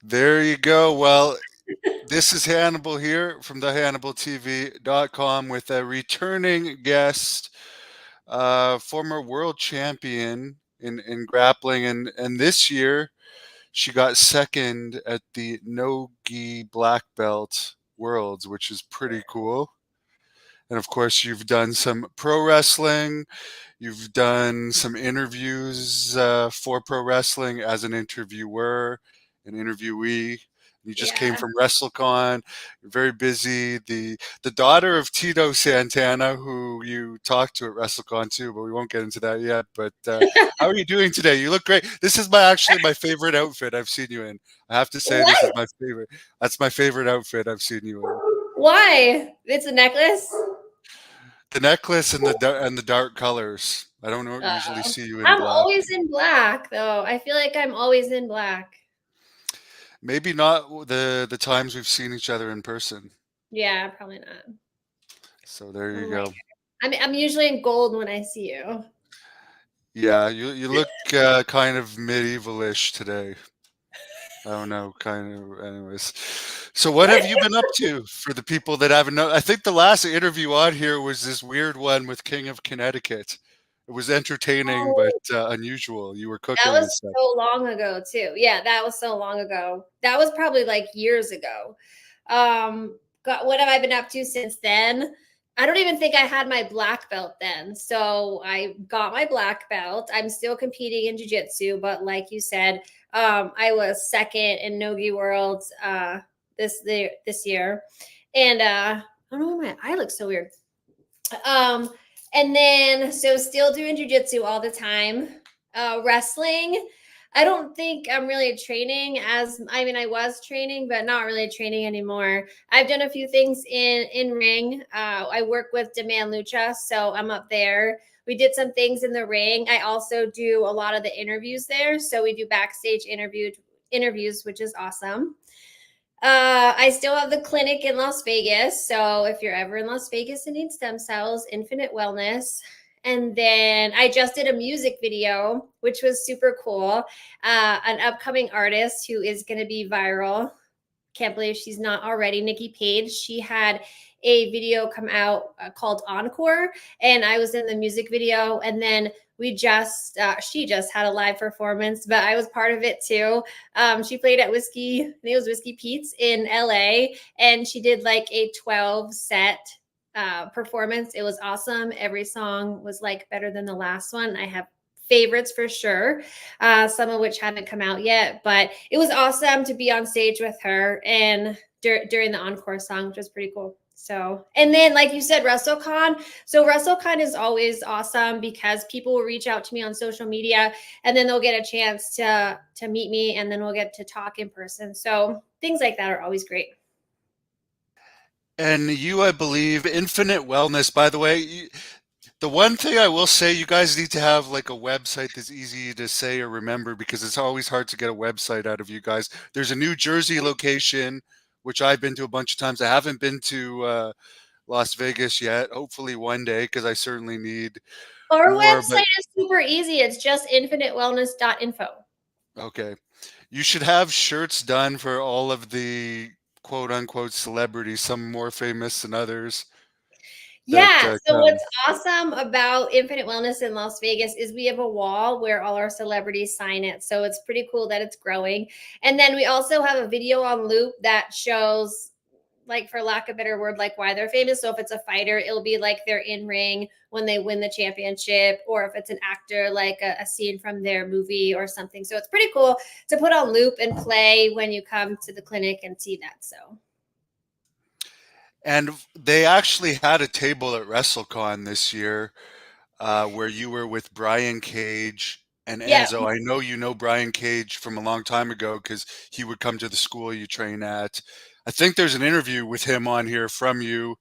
There you go. Well, this is Hannibal here from the HannibalTV.com with a returning guest, former world champion in grappling. And this year, she got second at the No-Gi Black Belt Worlds, which is pretty cool. And of course, you've done some pro wrestling. You've done some interviews for pro wrestling as an interviewer, an interviewee. You just came Yeah. from WrestleCon. You're very busy. The daughter of Tito Santana, who you talked to at WrestleCon too, but we won't get into that yet. But how are you doing today? You look great. This is actually my favorite outfit I've seen you in. I have to say this is What? my favorite. That's my favorite outfit I've seen you in. Why? It's a necklace? The necklace and the dark colors. I don't usually Uh, see you in I'm black. always in black, though. I feel like I'm always in black. Maybe not the times we've seen each other in person. Yeah, probably not. So there you I'm like, go. I'm usually in gold when I see you. Yeah, you look kind of medievalish today. I don't know, kind of. Anyways, so what have you been up to for the people that haven't know? I think the last interview on here was this weird one with King of Connecticut. It was entertaining but Oh, unusual. You were that cooking and was stuff. so long ago, too. Yeah, that was so long ago. That was probably like years ago. God, what have I been up to since then? I don't even think I had my black belt then. So I got my black belt. I'm still competing in jiu-jitsu, but like you said, I was second in Nogi Worlds this year. And I don't know why my eye looks so weird. Um, and then so still doing jujitsu all the time. Wrestling. I don't think I'm really training as I mean I was training, but not really training anymore. I've done a few things in ring. I work with Demand Lucha, so I'm up there. We did some things in the ring. I also do a lot of the interviews there, so we do backstage interviews, which is awesome. I still have the clinic in Las Vegas. So if you're ever in Las Vegas and need stem cells, Infinite Wellness. And then I just did a music video, which was super cool. An upcoming artist who is going to be viral. Can't believe she's not already. Nikki Page. She had a video come out called Encore, and I was in the music video. And then she just had a live performance, but I was part of it too. She played at Whiskey, I think it was Whiskey Pete's in LA, and she did like a 12 set performance. It was awesome. Every song was like better than the last one. I have favorites for sure, some of which haven't come out yet, but it was awesome to be on stage with her and during the encore song, which was pretty cool. So, and then like you said, WrestleCon. So WrestleCon is always awesome because people will reach out to me on social media and then they'll get a chance to meet me and then we'll get to talk in person. So things like that are always great. And you, I believe, Infinite Wellness, by the way, the one thing I will say, you guys need to have like a website that's easy to say or remember because it's always hard to get a website out of you guys. There's a New Jersey location, which I've been to a bunch of times. I haven't been to Las Vegas yet. Hopefully one day because I certainly need Our more. But website is super easy. It's just infinitewellness.info. okay, you should have shirts done for all of the quote unquote celebrities, some more famous than others that Yeah. So come. what's awesome about Infinite Wellness in Las Vegas is we have a wall where all our celebrities sign it. So it's pretty cool that it's growing. And then we also have a video on loop that shows, like, for lack of a better word, like why they're famous. So if it's a fighter, it'll be like they're in ring when they win the championship, or if it's an actor, like a scene from their movie or something. So it's pretty cool to put on loop and play when you come to the clinic and see that. So And they actually had a table at WrestleCon this year where you were with Brian Cage and yeah, Enzo. I know you know Brian Cage from a long time ago because he would come to the school you train at. I think there's an interview with him on here from you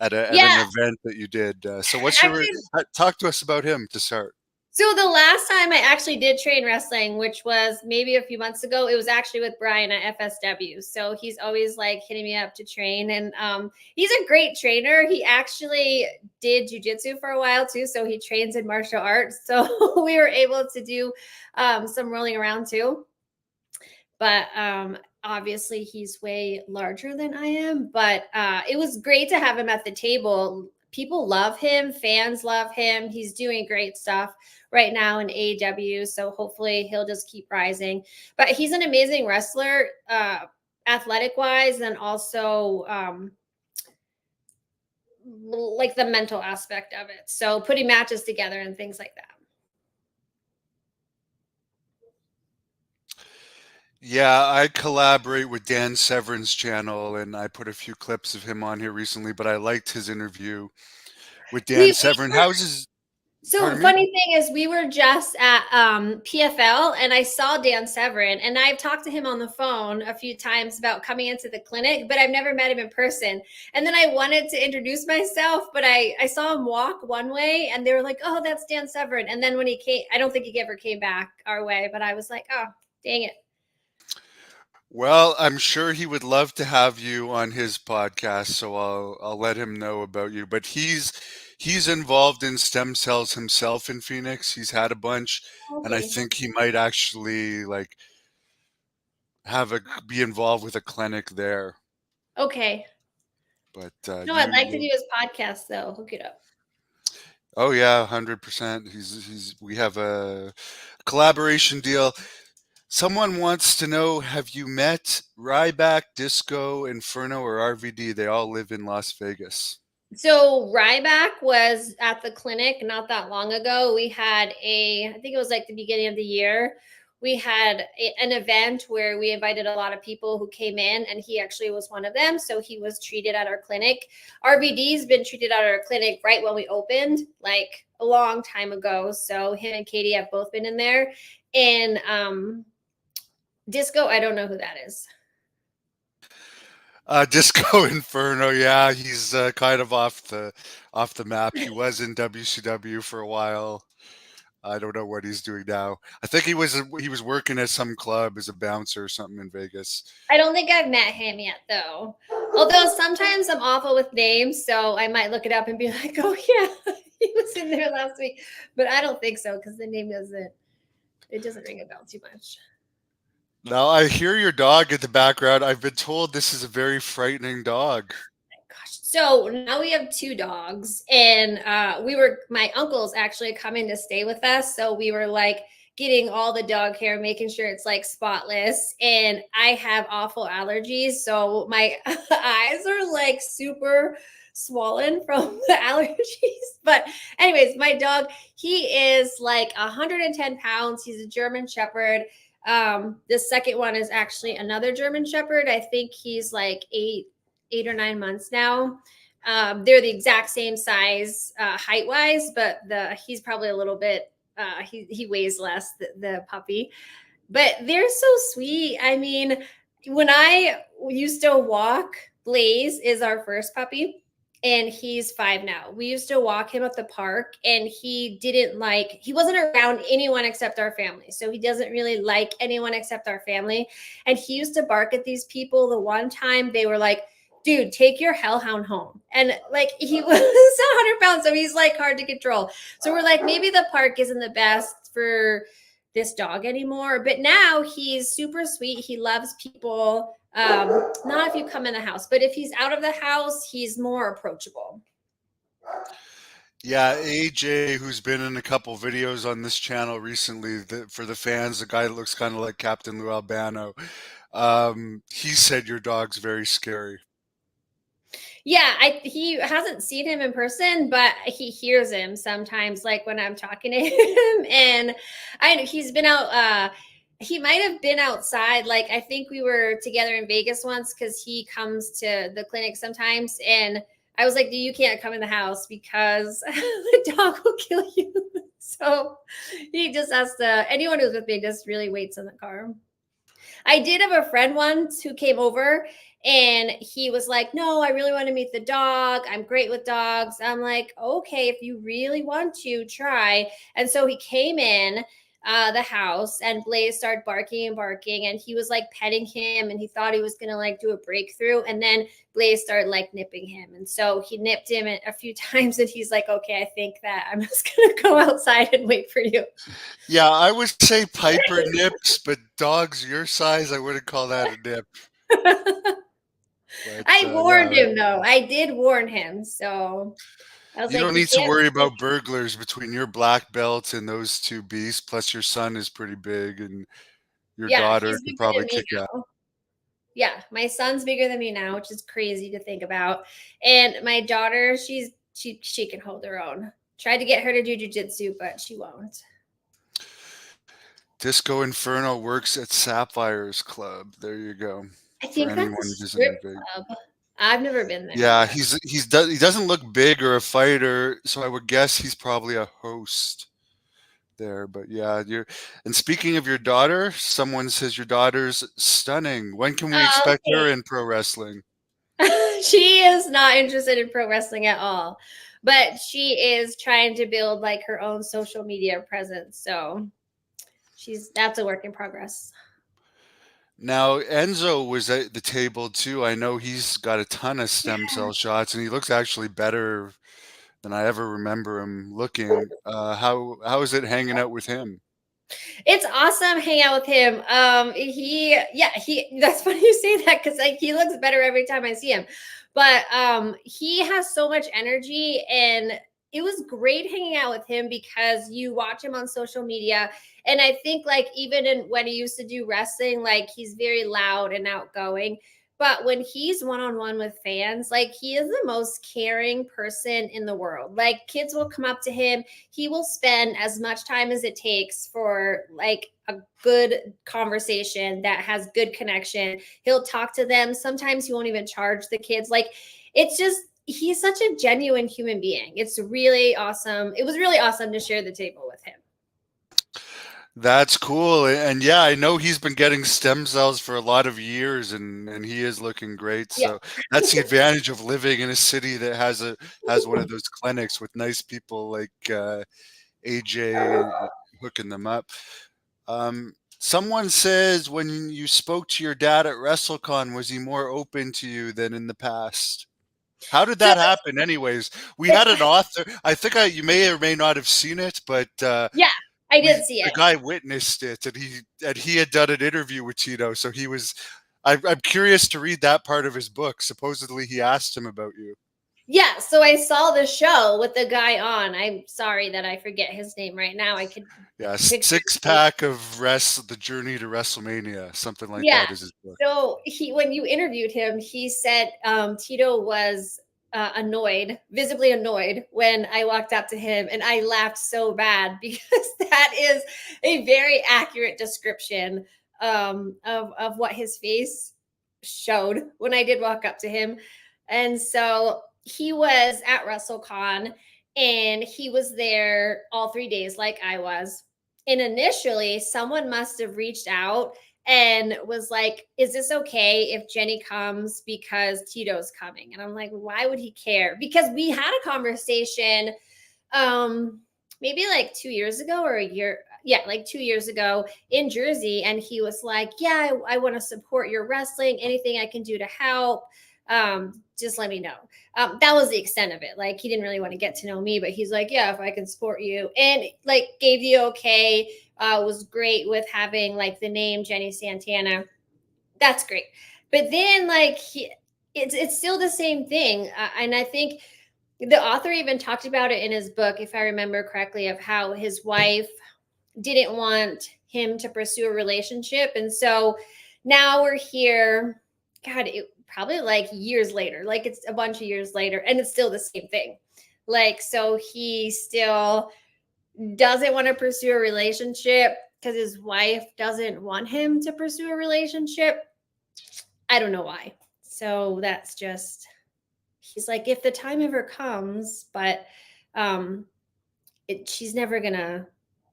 at an yeah. event that you did. So what's your Actually, talk to us about him to start? so the last time I actually did train wrestling, which was maybe a few months ago, it was actually with Brian at FSW. So he's always like hitting me up to train, and he's a great trainer. He actually did jujitsu for a while too, so he trains in martial arts. So we were able to do some rolling around too. But obviously he's way larger than I am, but it was great to have him at the table. People love him, fans love him. He's doing great stuff right now in AEW, so hopefully he'll just keep rising. But he's an amazing wrestler, athletic wise, and also like the mental aspect of it. So putting matches together and things like that. Yeah, I collaborate with Dan Severn's channel, and I put a few clips of him on here recently, but I liked his interview with Dan Severn. How's his... So funny thing is, we were just at PFL, and I saw Dan Severn, and I've talked to him on the phone a few times about coming into the clinic, but I've never met him in person. And then I wanted to introduce myself, but I saw him walk one way, and they were like, "Oh, that's Dan Severn." And then when he came, I don't think he ever came back our way, but I was like, "Oh, dang it." Well, I'm sure he would love to have you on his podcast, so I'll let him know about you. But he's involved in stem cells himself in Phoenix. He's had a bunch, and I Okay. think he might actually like be involved with a clinic there. Okay. But No, I'd like to do his podcast though. Hook it up. oh yeah, 100%. We have a collaboration deal. Someone wants to know, have you met Ryback, Disco, Inferno, or RVD? They all live in Las Vegas. So Ryback was at the clinic not that long ago. We had I think it was like the beginning of the year. We had an event where we invited a lot of people who came in, and he actually was one of them. So he was treated at our clinic. RVD's been treated at our clinic right when we opened, like a long time ago. So him and Katie have both been in there. And Disco, I don't know who that is. Disco Inferno, yeah, he's kind of off the map. He was in WCW for a while. I don't know what he's doing now. I think he was working at some club as a bouncer or something in Vegas. I don't think I've met him yet, though. Although sometimes I'm awful with names, so I might look it up and be like, "Oh yeah, he was in there last week," but I don't think so because the name doesn't ring a bell too much. Now I hear your dog in the background. I've been told this is a very frightening dog. Gosh. So now we have 2 dogs, and my uncle's actually coming to stay with us, so we were like getting all the dog hair, making sure it's like spotless. And I have awful allergies, so my eyes are like super swollen from the allergies. But anyways, my dog, he is like 110 pounds. He's a German Shepherd. The second one is actually another German Shepherd. I think he's like 8 or 9 months now. They're the exact same size height wise, but he's probably a little bit he weighs less, the puppy, but they're so sweet. I mean, when I used to walk, Blaze is our first puppy, and he's 5 now. We used to walk him at the park, and he wasn't around anyone except our family. So he doesn't really like anyone except our family. And he used to bark at these people. The one time they were like, "Dude, take your hellhound home." And like, he was 100 pounds, so he's like hard to control. So we're like, maybe the park isn't the best for this dog anymore. But now he's super sweet. He loves people. Not if you come in the house, but if he's out of the house, he's more approachable. Yeah, AJ, who's been in a couple videos on this channel recently, for the fans, the guy that looks kind of like Captain Lou Albano, he said your dog's very scary. Yeah, he hasn't seen him in person, but he hears him sometimes, like when I'm talking to him. And I know he's been out. He might have been outside. Like, I think we were together in Vegas once because he comes to the clinic sometimes. And I was like, "You can't come in the house because the dog will kill you." So he just has to, anyone who's with me just really waits in the car. I did have a friend once who came over, and he was like, "No, I really want to meet the dog. I'm great with dogs." I'm like, "Okay, if you really want to, try." And so he came in. the house, and Blaze started barking and barking, and he was like petting him, and he thought he was gonna like do a breakthrough, and then Blaze started like nipping him, and so he nipped him a few times, and he's like, okay, I think that I'm just gonna go outside and wait for you. Yeah, I would say Piper nips, but dogs your size, I wouldn't call that a nip. But I warned yeah, him though. I did warn him, so I was you like, don't you need to can't. worry about burglars between your black belt and those two beasts. Plus, your son is pretty big, and your Yeah, daughter he's could bigger probably than me kick out. now. Yeah, my son's bigger than me now, which is crazy to think about. And my daughter, she can hold her own. Tried to get her to do jujitsu, but she won't. Disco Inferno works at Sapphire's Club. There you go. I For think that's a anyone strip visiting Vegas. club. I've never been there. Yeah, But he doesn't look big or a fighter, so I would guess he's probably a host there. But yeah, and speaking of your daughter, someone says your daughter's stunning. When can we oh, expect her in pro wrestling? she is not interested in pro wrestling at all, but she is trying to build like her own social media presence. So that's a work in progress. Now, Enzo was at the table too. I know he's got a ton of stem cell shots, and he looks actually better than I ever remember him looking. How is it hanging out with him? It's awesome hanging out with him. He that's funny you say that because like he looks better every time I see him. But he has so much energy, and it was great hanging out with him because you watch him on social media, and I think like even when he used to do wrestling, like he's very loud and outgoing. But when he's one on one with fans, like he is the most caring person in the world. Like kids will come up to him, he will spend as much time as it takes for like a good conversation that has good connection. He'll talk to them. Sometimes he won't even charge the kids. Like it's just, he's such a genuine human being. It's really awesome. It was really awesome to share the table with him. That's cool. And yeah, I know he's been getting stem cells for a lot of years, and he is looking great. Yeah. So that's the advantage of living in a city that has one of those clinics with nice people like AJ hooking them up. Someone says when you spoke to your dad at WrestleCon, was he more open to you than in the past? How did So that happen anyways? We had an author. I think you may or may not have seen it, but yeah, I did see the it. guy witnessed it, and he had done an interview with Tito, so he was. I'm curious to read that part of his book. Supposedly, he asked him about you. Yeah, so I saw the show with the guy on. I'm sorry that I forget his name right now. I could Yeah, picture six pack of the journey to WrestleMania, something like yeah. that is his book. So when you interviewed him, he said Tito was annoyed, visibly annoyed when I walked up to him, and I laughed so bad because that is a very accurate description of what his face showed when I did walk up to him. And so he was at WrestleCon, and he was there all 3 days like I was. And initially, someone must have reached out and was like, is this okay if Jenni comes because Tito's coming? And I'm like, why would he care? Because we had a conversation maybe like 2 years ago or a year. Yeah, like 2 years ago in Jersey. And he was like, yeah, I want to support your wrestling. Anything I can do to help, just let me know. That was the extent of it. Like he didn't really want to get to know me, but he's like, yeah, if I can support you, and like gave the okay. Was great with having like the name Jenni Santana. That's great. But then like it's still the same thing, and I think the author even talked about it in his book, if I remember correctly, of how his wife didn't want him to pursue a relationship, and so now we're here. God, probably like years later, like it's a bunch of years later, and it's still the same thing. Like, so he still doesn't want to pursue a relationship because his wife doesn't want him to pursue a relationship. I don't know why. So that's just, he's like, if the time ever comes, but she's never gonna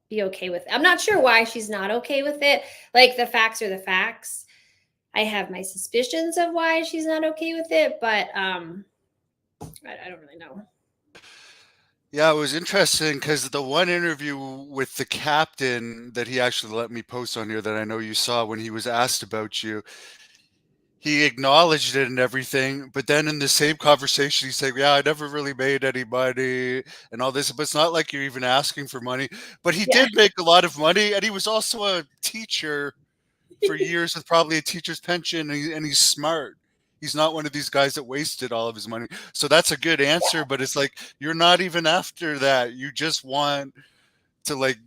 be okay with it. I'm not sure why she's not okay with it. Like the facts are the facts. I have my suspicions of why she's not okay with it, but I don't really know. Yeah, it was interesting because the one interview with the captain that he actually let me post on here that I know you saw, when he was asked about you, he acknowledged it and everything, but then in the same conversation, he said, "Yeah, I never really made any money and all this, but it's not like you're even asking for money." But he Yeah. did make a lot of money, and he was also a teacher for years with probably a teacher's pension, and he's smart. He's not one of these guys that wasted all of his money. So that's a good answer, but it's like you're not even after that. You just want to like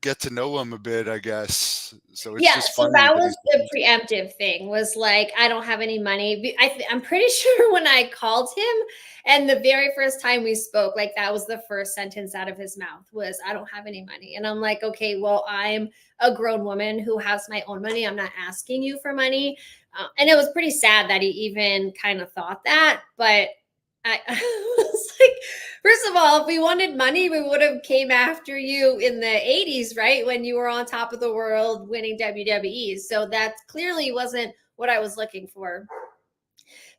get to know him a bit, I guess. So it's Yeah, just so funny that that was he's the preemptive thing, was like, I don't have any money. I'm pretty sure when I called him and the very first time we spoke, like that was the first sentence out of his mouth was, I don't have any money. And I'm like, okay, well, I'm a grown woman who has my own money. I'm not asking you for money. And it was pretty sad that he even kind of thought that. But I was like, first of all, if we wanted money, we would have came after you in the 80s, right? When you were on top of the world winning WWE. So that clearly wasn't what I was looking for.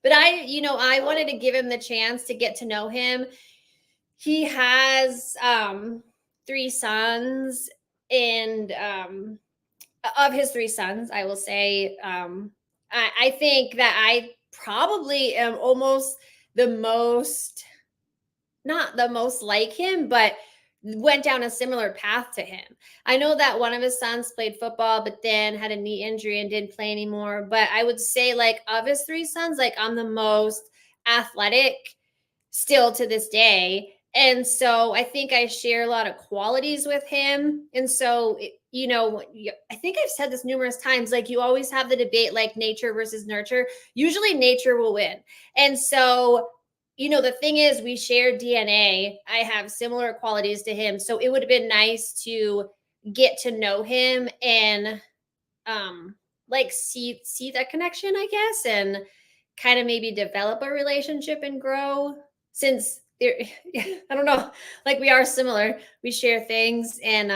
But I wanted to give him the chance to get to know him. He has three sons, and of his three sons, I will say, I think that I probably am almost the most, not the most like him, but went down a similar path to him. I know that one of his sons played football, but then had a knee injury and didn't play anymore. But I would say, like, of his three sons, like, I'm the most athletic still to this day. And so I think I share a lot of qualities with him. And so, I think I've said this numerous times, like, you always have the debate, like nature versus nurture. Usually nature will win. And so, the thing is, we share DNA. I have similar qualities to him. So it would have been nice to get to know him and like see that connection, I guess, and kind of maybe develop a relationship and grow, since there I don't know, like, we are similar, we share things. And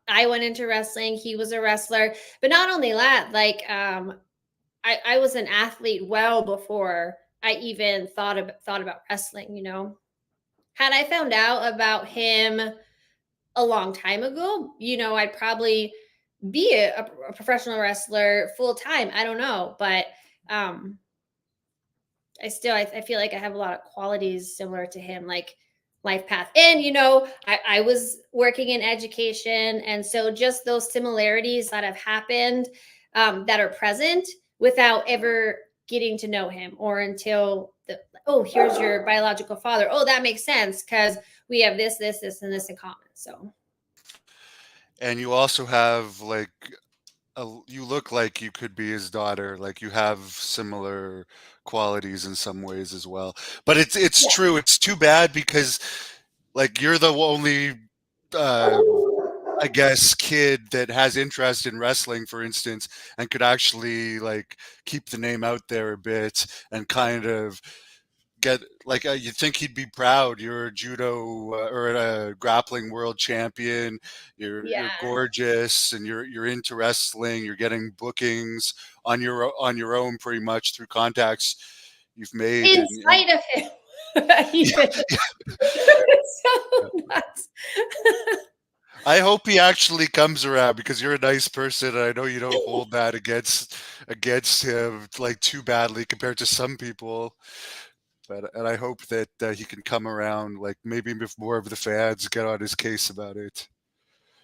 I went into wrestling, he was a wrestler, but not only that, like, I was an athlete well before I even thought about wrestling. Had I found out about him a long time ago, I'd probably be a professional wrestler full time. I don't know, but um, I feel like I have a lot of qualities similar to him, like life path. And I was working in education, and so just those similarities that have happened, that are present without ever getting to know him, or until oh, here's your biological father. Oh, that makes sense because we have this, and this in common. So and you also have like you look like you could be his daughter. Like you have similar qualities in some ways as well. But it's yeah. true. It's too bad because like you're the only uh I guess kid that has interest in wrestling, for instance, and could actually like keep the name out there a bit and kind of get like you think he'd be proud. You're a judo or a grappling world champion. You're Yeah. gorgeous, and you're into wrestling. You're getting bookings on your own, pretty much through contacts you've made. In And spite of him. yeah, Even. It's so nuts. I hope he actually comes around because you're a nice person, and I know you don't hold that against him like too badly compared to some people. But and I hope that he can come around, like maybe if more of the fans get on his case about it.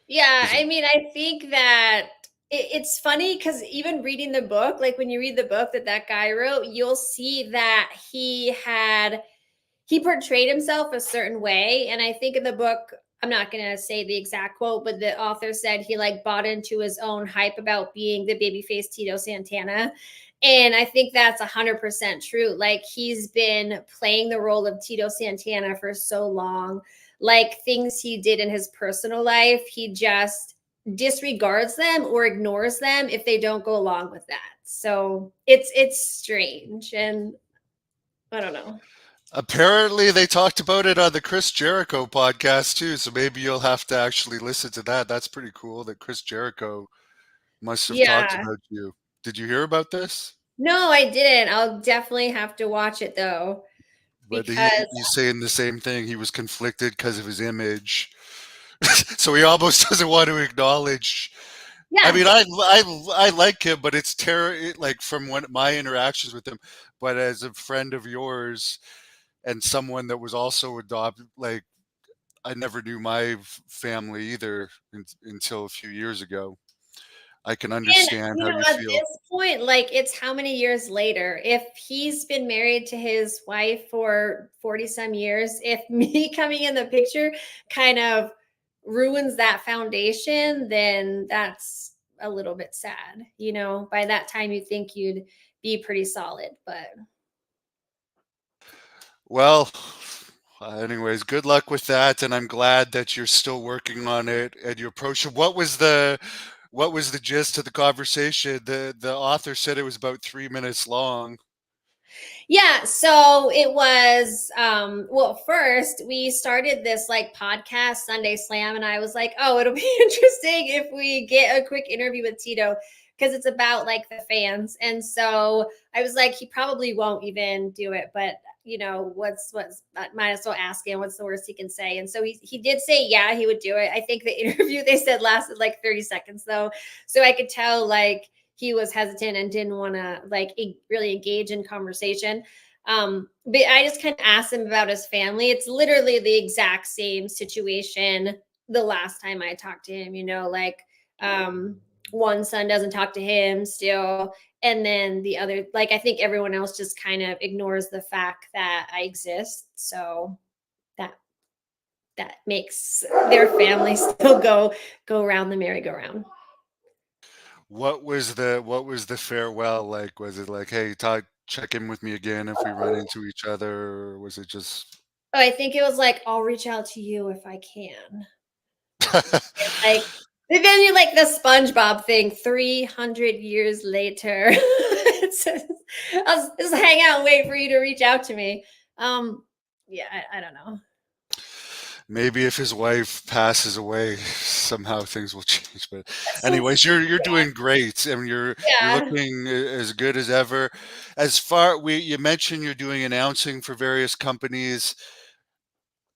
Yeah, 'Cause I mean, I think that it's funny because even reading the book, like when you read the book that guy wrote, you'll see that he portrayed himself a certain way. And I think in the book, I'm not going to say the exact quote, but the author said he like bought into his own hype about being the babyface Tito Santana. And I think that's 100% true. Like, he's been playing the role of Tito Santana for so long. Like, things he did in his personal life, he just disregards them or ignores them if they don't go along with that. So it's strange, and I don't know. apparently they talked about it on the Chris Jericho podcast too, so maybe you'll have to actually listen to that. That's pretty cool that Chris Jericho must have talked Yeah. about you. Did you hear about this? No, I didn't. I'll definitely have to watch it though. but because he's saying the same thing. He was conflicted because of his image, so he almost doesn't want to acknowledge. I yeah. mean, I like him, but it's like from my interactions with him. But as a friend of yours and someone that was also adopted, like I never knew my family either until a few years ago. I can And understand how you at feel. this point, like it's how many years later? If he's been married to his wife for 40 some years, if me coming in the picture kind of ruins that foundation, then that's a little bit sad. By that time you think you'd be pretty solid, but Well, anyways, good luck with that, and I'm glad that you're still working on it and you approach it. What was the gist of the conversation? The author said it was about 3 minutes long. yeah, so it was well, first we started this like podcast Sunday Slam, and I was like, oh, it'll be interesting if we get a quick interview with Tito because it's about like the fans. And so I was like, he probably won't even do it, but what's might as well ask him what's the worst he can say. And so he did say yeah, he would do it. I think the interview they said lasted like 30 seconds though, so I could tell like he was hesitant and didn't want to like really engage in conversation. But I just kind of asked him about his family. It's literally the exact same situation the last time I talked to him, like one son doesn't talk to him still. And then the other, like I think everyone else just kind of ignores the fact that I exist. So that that makes their family still go around the merry-go-round. What was the farewell like? Was it like, hey, check in with me again if we run into each other, or was it just Oh, I think it was like, I'll reach out to you if I can. Like, and then you like the SpongeBob thing 300 years later. I'll just hang out and wait for you to reach out to me. Yeah, I don't know. maybe if his wife passes away, somehow things will change. But That's so anyways, you're doing great, and you're yeah. looking as good as ever. As far we you mentioned you're doing announcing for various companies,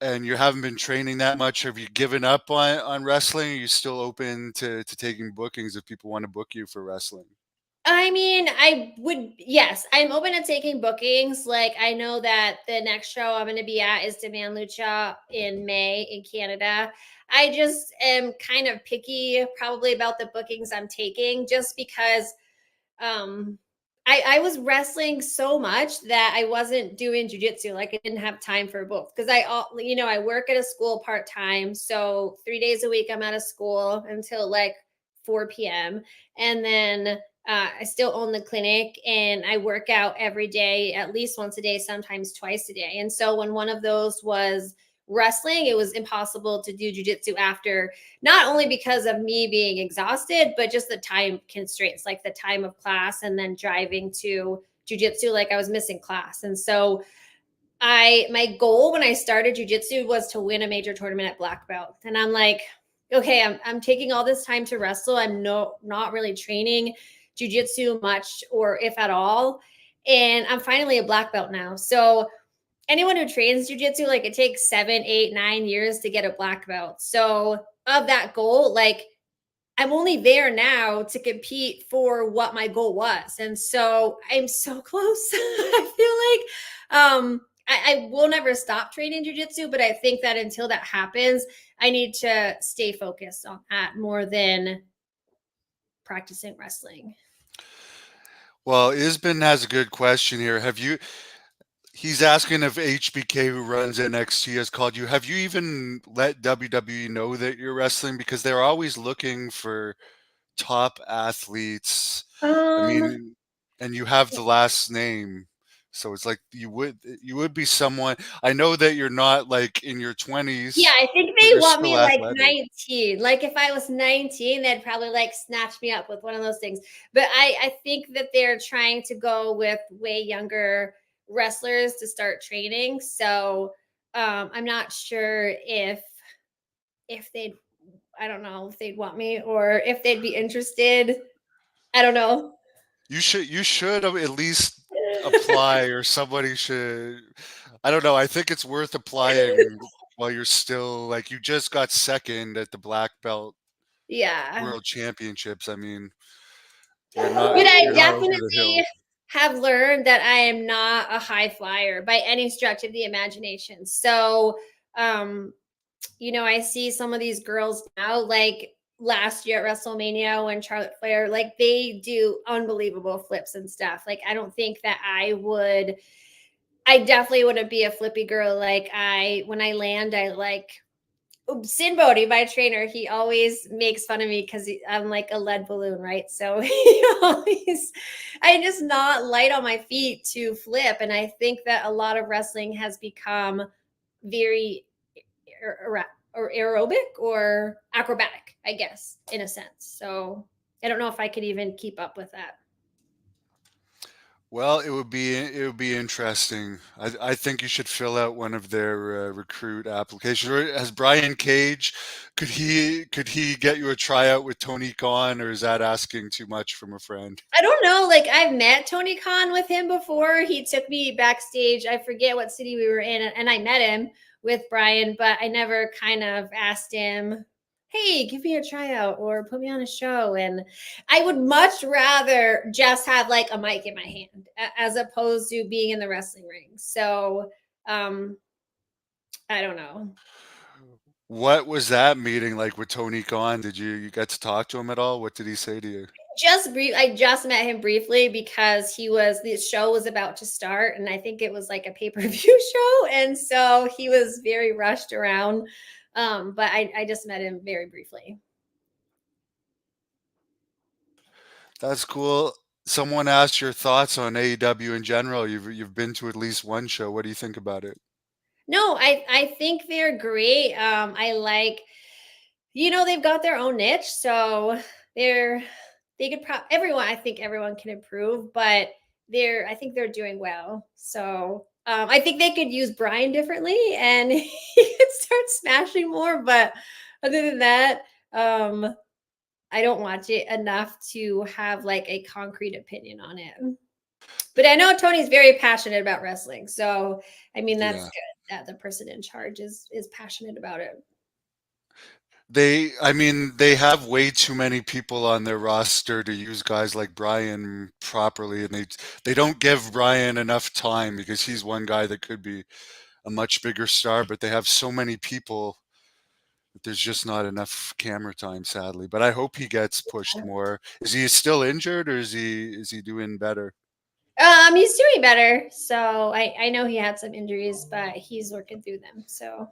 and you haven't been training that much. Have you given up on wrestling? Are you still open to taking bookings if people want to book you for wrestling? I mean, yes, I'm open to taking bookings. Like, I know that the next show I'm going to be at is Demand Lucha in May in Canada. I just am kind of picky, probably about the bookings I'm taking, just because um, I was wrestling so much that I wasn't doing jujitsu. Like, I didn't have time for both because I work at a school part time. So 3 days a week, I'm out of school until like 4 p.m. And then I still own the clinic and I work out every day, at least once a day, sometimes twice a day. And so when one of those was wrestling, it was impossible to do jujitsu after, not only because of me being exhausted, but just the time constraints, like the time of class and then driving to jujitsu. Like I was missing class. And so my goal when I started jujitsu was to win a major tournament at black belt. And I'm like, okay, I'm taking all this time to wrestle. I'm not really training jujitsu much, or if at all. And I'm finally a black belt now. So anyone who trains jujitsu, like it takes 7, 8, 9 years to get a black belt. So of that goal, like I'm only there now to compete for what my goal was. And so I'm so close. I feel like I will never stop training jujitsu, but I think that until that happens, I need to stay focused on that more than practicing wrestling. Well, Isbin has a good question here. He's asking if HBK, who runs NXT, has called you. Have you even let WWE know that you're wrestling? Because they're always looking for top athletes. I Um, mean, and you have the last name. So it's like you would be someone. I know that you're not like in your Yeah, 20s, I think but they you're want still me like athletic. 19. Like if I was 19, they'd probably like snatch me up with one of those things. But I think that they're trying to go with way younger wrestlers to start training. So I'm not sure if they'd I don't know if they'd want me or if they'd be interested. I don't know. You should at least apply, or somebody should. I don't know. I think it's worth applying while you're still like you just got second at the black belt Yeah. world championships. I mean, But I you're not over the definitely hill. have learned that I am not a high flyer by any stretch of the imagination. So, I see some of these girls now, like last year at WrestleMania when Charlotte Flair, like they do unbelievable flips and stuff. Like, I don't think that I definitely wouldn't be a flippy girl. Like, when I land, I like Sinn Bodhi, my trainer, he always makes fun of me because I'm like a lead balloon, right? So I'm just not light on my feet to flip. And I think that a lot of wrestling has become very or aerobic or acrobatic, I guess, in a sense. So I don't know if I could even keep up with that. Well, it would be interesting. I think you should fill out one of their recruit applications. Or has Brian Cage, could he get you a tryout with Tony Khan, or is that asking too much from a friend? I don't know. Like, I've met Tony Khan with him before. He took me backstage. I forget what city we were in, and I met him with Brian, but I never kind of asked him, hey, give me a tryout or put me on a show. And I would much rather just have like a mic in my hand as opposed to being in the wrestling ring. So, I don't know. What was that meeting like with Tony Khan? Did you get to talk to him at all? What did he say to you? I just met him briefly because the show was about to start, and I think it was like a pay-per-view show, and so he was very rushed around. But I just met him very briefly. That's cool. Someone asked your thoughts on AEW in general. You've been to at least one show. What do you think about it? No, I think they're great. I like, they've got their own niche, so they could everyone. I think everyone can improve, but I think they're doing well. So I think they could use Brian differently, and he could start smashing more. But other than that, I don't watch it enough to have like a concrete opinion on it. But I know Tony's very passionate about wrestling, so I mean that's Yeah. good that the person in charge is passionate about it. I mean, they have way too many people on their roster to use guys like Brian properly, and they don't give Brian enough time because he's one guy that could be a much bigger star, but they have so many people that there's just not enough camera time, sadly. But I hope he gets pushed more. Is he still injured, or is he doing better? He's doing better. So I know he had some injuries, but he's working through them. So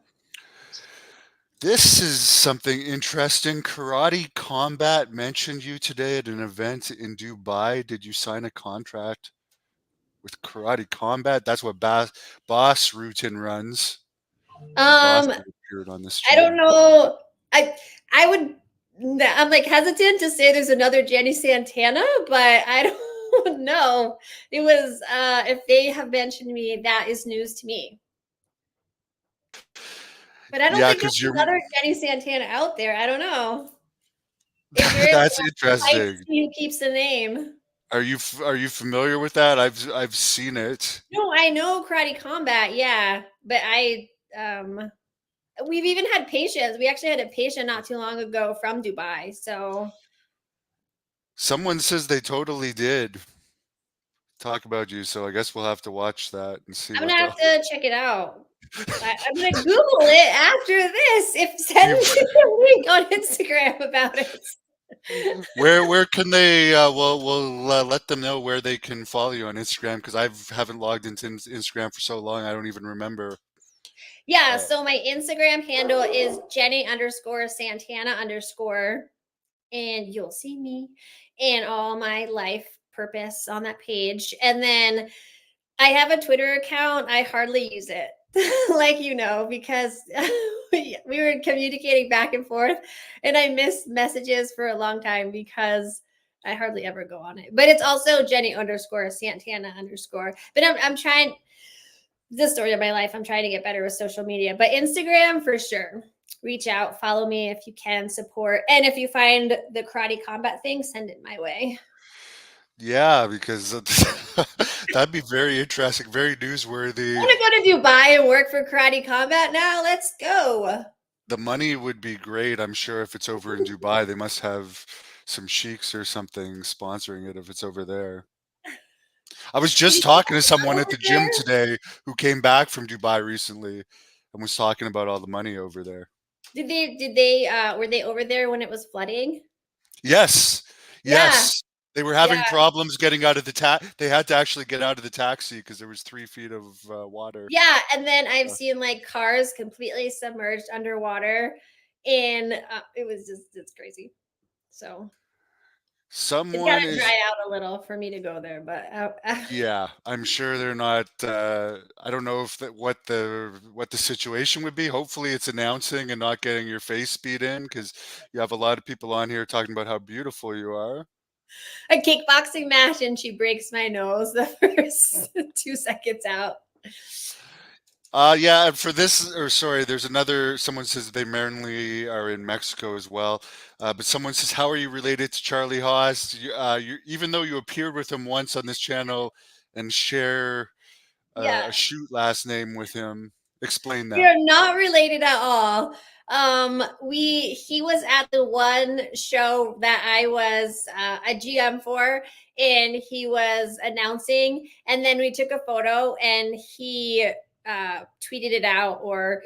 This is something interesting. Karate Combat mentioned you today at an event in Dubai. Did you sign a contract with Karate Combat? That's what Boss Rutin runs. The boss um that appeared on the I don't stream. know. I would I'm like hesitant to say there's another Jenni Santana, but I don't know. It was if they have mentioned me, that is news to me. But I don't Yeah, think because there's you're another Jenni Santana out there. I don't know. If there is, that's I see interesting. who keeps the name. Are you familiar with that? I've seen it. No, I know Karate Combat, yeah, but we've even had patients. We actually had a patient not too long ago from Dubai. So Someone says they totally did talk about you, so I guess we'll have to watch that and see I'm what gonna have the to check it out. I'm gonna Google it after this. If send you've me a link on Instagram about it. where can they we'll let them know where they can follow you on Instagram because I haven't logged into Instagram for so long I don't even remember. Yeah, Uh, so my Instagram handle is Jenni_Santana_, and you'll see me and all my life purpose on that page. And then I have a Twitter account. I hardly use it, like because we were communicating back and forth, and I missed messages for a long time because I hardly ever go on it. But it's also Jenni_Santana_. But I'm trying. The story of my life. I'm trying to get better with social media, but Instagram for sure. Reach out, follow me if you can, support, and if you find the Karate Combat thing, send it my way. Yeah, because that'd be very interesting, very newsworthy. Want to go to Dubai and work for Karate Combat now? Let's go. The money would be great, I'm sure, if it's over in Dubai. They must have some sheiks or something sponsoring it if it's over there. I was Did just you talking to someone over at the gym there? today who came back from Dubai recently and was talking about all the money over there. Did they were they over there when it was flooding? Yes, Yeah, yes. They were yeah, having problems getting out of the They had to actually get out of the taxi because there was 3 feet of water. yeah. And then I've Uh, seen like cars completely submerged underwater, and it's crazy. So it's got Someone to is dry out a little for me to go there, but Yeah, I'm sure they're not. I don't know if what the situation would be. Hopefully, it's announcing and not getting your face beat in because you have a lot of people on here talking about how beautiful you are. a kickboxing match and she breaks my nose the first 2 seconds out. Yeah, and for this, or sorry, there's another. Someone says they mainly are in Mexico as well, but someone says, "How are you related to Charlie Haas? Even though you appeared with him once on this channel and share Yeah, a shoot last name with him, explain we that." are not related at all. He was at the one show that I was a GM for, and he was announcing, and then we took a photo, and he tweeted it out or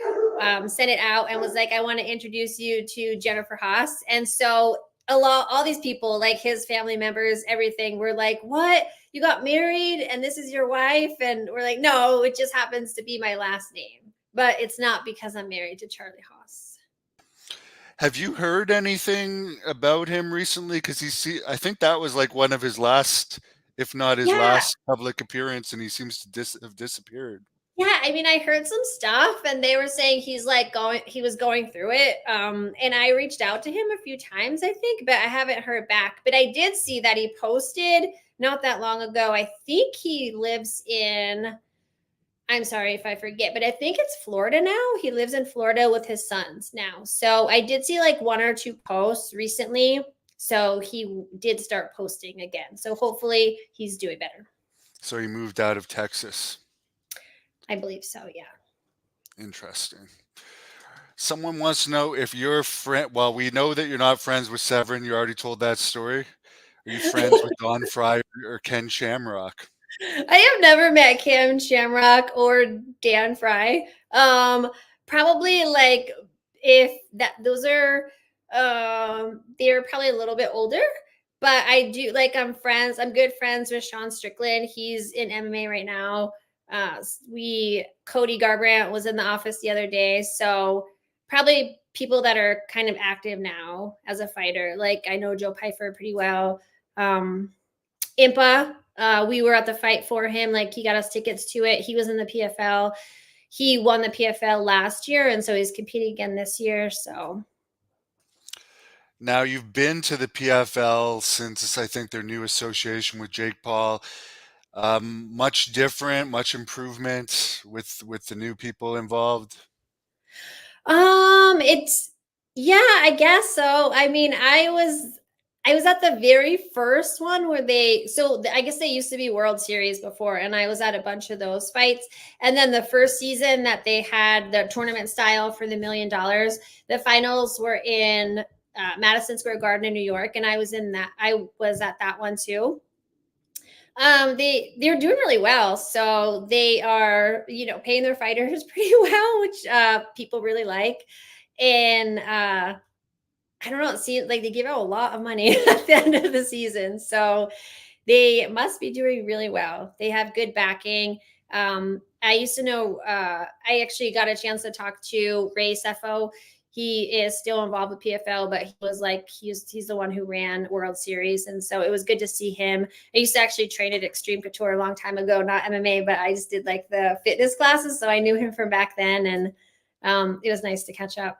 sent it out, and was like, "I want to introduce you to Jennifer Haas," and so all these people, like his family members, everything, were like, "What? You got married and this is your wife?" And we're like, "No, it just happens to be my last name, but it's not because I'm married to Charlie Haas." Have you heard anything about him recently? Because I think that was like one of his last, if not his Yeah, last public appearance, and he seems to have disappeared. yeah. I mean, I heard some stuff, and they were saying he was going through it. And I reached out to him a few times, I think, but I haven't heard back. But I did see that he posted not that long ago. I think he lives in, I'm sorry if I forget, but I think it's Florida now. He lives in Florida with his sons now. So I did see like one or two posts recently. So he did start posting again. So hopefully he's doing better. So he moved out of Texas. I believe so. Yeah. Interesting. Someone wants to know if you're friend. Well, we know that you're not friends with Severin. You already told that story. Are you friends with Don Fry or Ken Shamrock? I have never met Kim Shamrock or Dan Fry. Probably like if that those are they're probably a little bit older, but I do like I'm good friends with Sean Strickland. He's in MMA right now. We Cody Garbrandt was in the office the other day, so probably people that are kind of active now as a fighter. Like I know Joe Pfeiffer pretty well. Impa, we were at the fight for him. Like he got us tickets to it. He was in the PFL. He won the PFL last year, and so he's competing again this year. So Now you've been to the PFL since I think their new association with Jake Paul. Much different, much improvement with the new people involved. it's yeah, I guess so. I mean, I was at the very first one where I guess they used to be World Series before, and I was at a bunch of those fights. And then the first season that they had the tournament style for the $1 million, the finals were in Madison Square Garden in New York, and I was in that. I was at that one too. They're doing really well, so they are paying their fighters pretty well, which people really like, and I don't know. It seems like they give out a lot of money at the end of the season. So they must be doing really well. They have good backing. I used to know, I actually got a chance to talk to Ray Sefo. He is still involved with PFL, but he was like, he's the one who ran World Series. And so it was good to see him. I used to actually train at Extreme Couture a long time ago, not MMA, but I just did like the fitness classes. So I knew him from back then. And it was nice to catch up.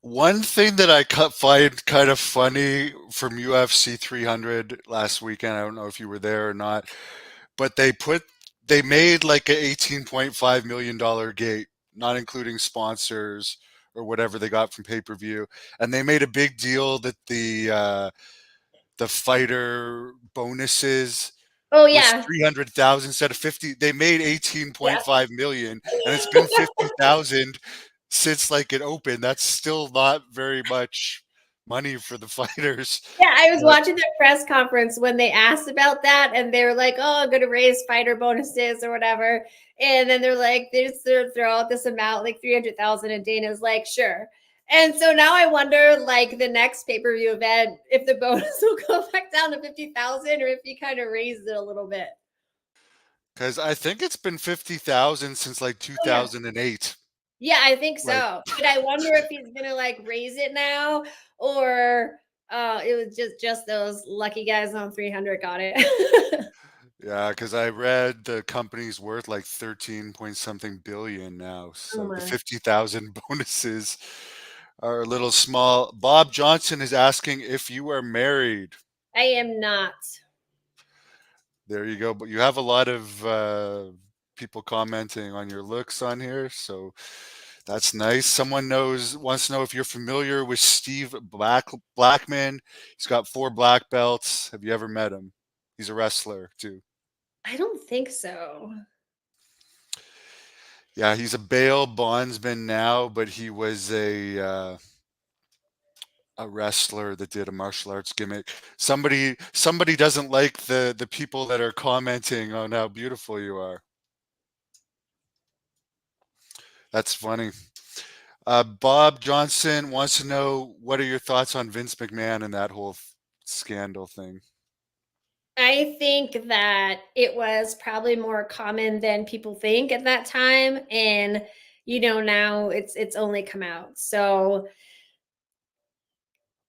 One thing that I find kind of funny from UFC 300 last weekend, I don't know if you were there or not, but they made like a $18.5 million gate, not including sponsors or whatever they got from pay-per-view. And they made a big deal that the fighter bonuses Oh was yeah. 300,000 instead of 50. They made Yeah. 18.5 million, and it's been 50,000 since like it opened. That's still not very much money for the fighters. Yeah, I was But watching their press conference when they asked about that, and they were like, "Oh, I'm going to raise fighter bonuses or whatever." And then they're like, they just throw out this amount, like 300,000, and Dana's like, "Sure." And so now I wonder, like the next pay-per-view event, if the bonus will go back down to 50,000, or if he kind of raised it a little bit. because I think it's been 50,000 since like Oh yeah, 2008. yeah, I think Like, so. But I wonder if he's gonna like raise it now, or it was just those lucky guys on 300 got it. yeah, because I read the company's worth like 13 point something billion now. Oh So the my. 50,000 bonuses are a little small. Bob Johnson is asking if you are married. I am not. There you go. But you have a lot of people commenting on your looks on here, so that's nice. Someone wants to know if you're familiar with Steve Blackman. He's got 4 black belts. Have you ever met him? He's a wrestler too. I don't think so. Yeah, he's a bail bondsman now, but he was a wrestler that did a martial arts gimmick. Somebody doesn't like the people that are commenting on how beautiful you are. That's funny. Bob Johnson wants to know, what are your thoughts on Vince McMahon and that whole scandal thing? I think that it was probably more common than people think at that time, and now it's only come out. So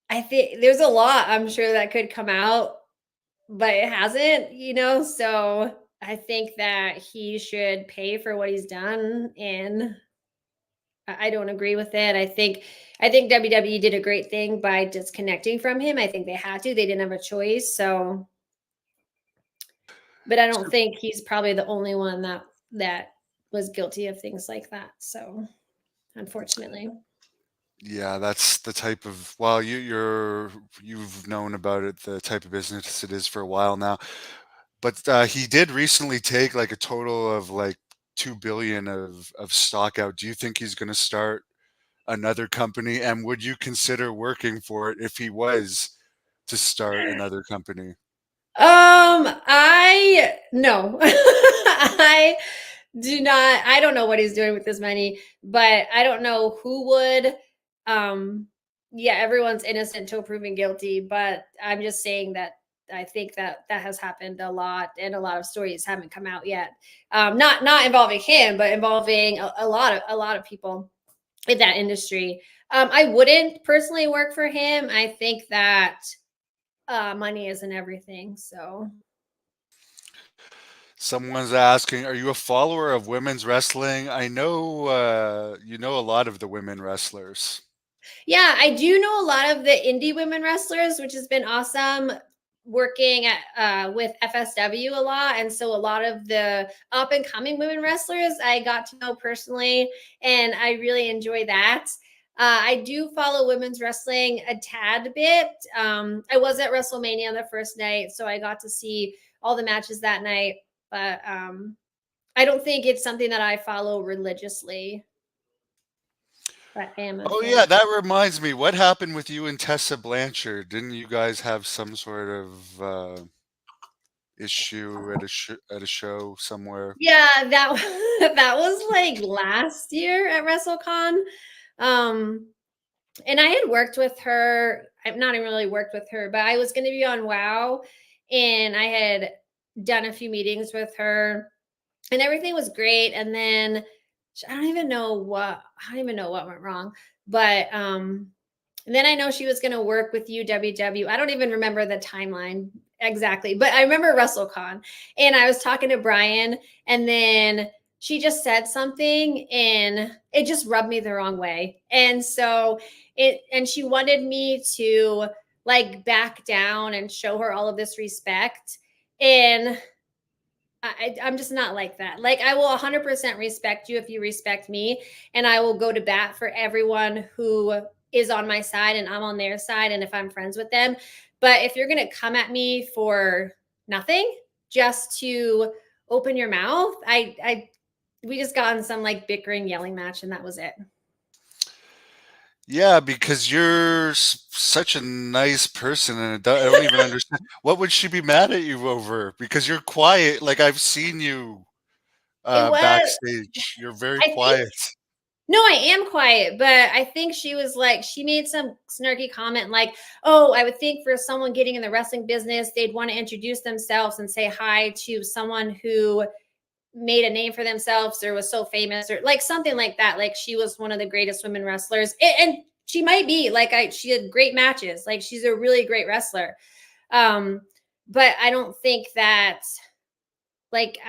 I think there's a lot I'm sure that could come out, but it hasn't. So I think that he should pay for what he's done, and I don't agree with it. I think WWE did a great thing by disconnecting from him. I think they had to. They didn't have a choice. So, but I don't think he's probably the only one that was guilty of things like that. So, unfortunately. Yeah, that's the type of, well, you've known about it, the type of business it is for a while now. But he did recently take like a total of like 2 billion of stock out. Do you think he's going to start another company? And would you consider working for it if he was to start another company? I no. I do not. I don't know what he's doing with this money, but I don't know who would. Um yeah, everyone's innocent until proven guilty, but I'm just saying that I think that that has happened a lot, and a lot of stories haven't come out yet. Not involving him, but involving a lot of people in that industry. I wouldn't personally work for him. I think that money isn't everything. So Someone's asking, are you a follower of women's wrestling? I know you know a lot of the women wrestlers. yeah, I do know a lot of the indie women wrestlers, which has been awesome. Working at with FSW a lot, and so a lot of the up and coming women wrestlers I got to know personally, and I really enjoy that. I do follow women's wrestling a tad bit. I was at WrestleMania the first night, so I got to see all the matches that night. But I don't think it's something that I follow religiously. But I am a Oh yeah, fan. that reminds me. What happened with you and Tessa Blanchard? Didn't you guys have some sort of issue at a show somewhere? Yeah, that that was like last year at WrestleCon. Um, and I had worked with her. I've not even really worked with her, but I was going to be on WoW, and I had done a few meetings with her, and everything was great. And then I don't even know what went wrong, but and then I know she was going to work with UWW. I don't even remember the timeline exactly, but I remember WrestleCon, and I was talking to Brian, and then she just said something, and it just rubbed me the wrong way. And she wanted me to like back down and show her all of this respect. And I'm just not like that. Like, I will 100% respect you if you respect me, and I will go to bat for everyone who is on my side and I'm on their side, and if I'm friends with them. But if you're going to come at me for nothing, just to open your mouth, we just got in some like bickering, yelling match, and that was it. Yeah, because you're such a nice person, and I don't even understand. What would she be mad at you over? Because you're quiet. Like I've seen you It was, backstage. You're very I think, quiet. no, I am quiet, but I think she was like, she made some snarky comment like, oh, I would think for someone getting in the wrestling business, they'd want to introduce themselves and say hi to someone who made a name for themselves or was so famous or like something like that. Like she was one of the greatest women wrestlers. And she might be like, she had great matches. Like she's a really great wrestler. But I don't think that like,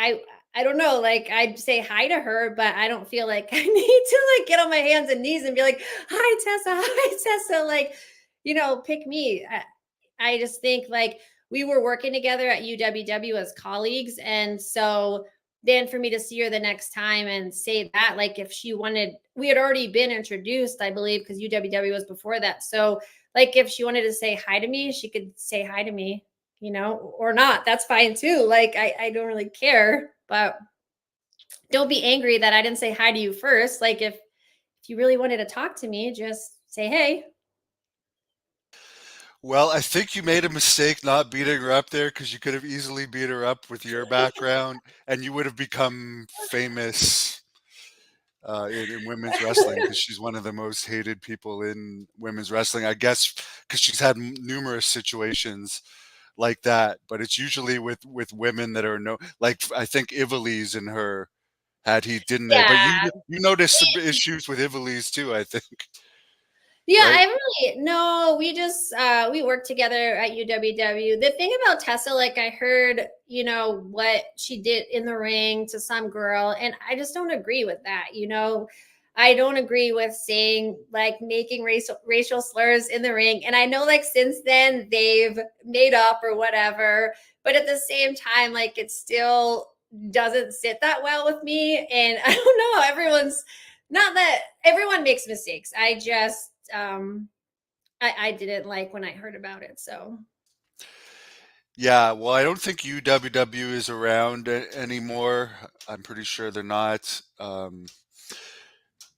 I don't know, like I'd say hi to her, but I don't feel like I need to like get on my hands and knees and be like, hi Tessa, hi Tessa, like, pick me. I just think like we were working together at UWW as colleagues. And so then for me to see her the next time and say that, like if she wanted, we had already been introduced, I believe, because UWW was before that. So like if she wanted to say hi to me, she could say hi to me, or not. That's fine too. Like I don't really care, but don't be angry that I didn't say hi to you first. Like if you really wanted to talk to me, just say hey. Well, I think you made a mistake not beating her up there because you could have easily beat her up with your background, and you would have become famous in women's wrestling because she's one of the most hated people in women's wrestling. I guess because she's had numerous situations like that, but it's usually with women that are like I think Ivalice and her had heat, didn't they? But Yeah. you noticed some issues with Ivalice too, I think, Yeah, right? I really no, we just we worked together at UWW. The thing about Tessa, like I heard, what she did in the ring to some girl, and I just don't agree with that. I don't agree with saying like making racial slurs in the ring. And I know like since then they've made up or whatever, but at the same time, like it still doesn't sit that well with me. And I don't know, not that everyone makes mistakes. I just I didn't like when I heard about it. So Yeah, well, I don't think UWW is around anymore. I'm pretty sure they're not.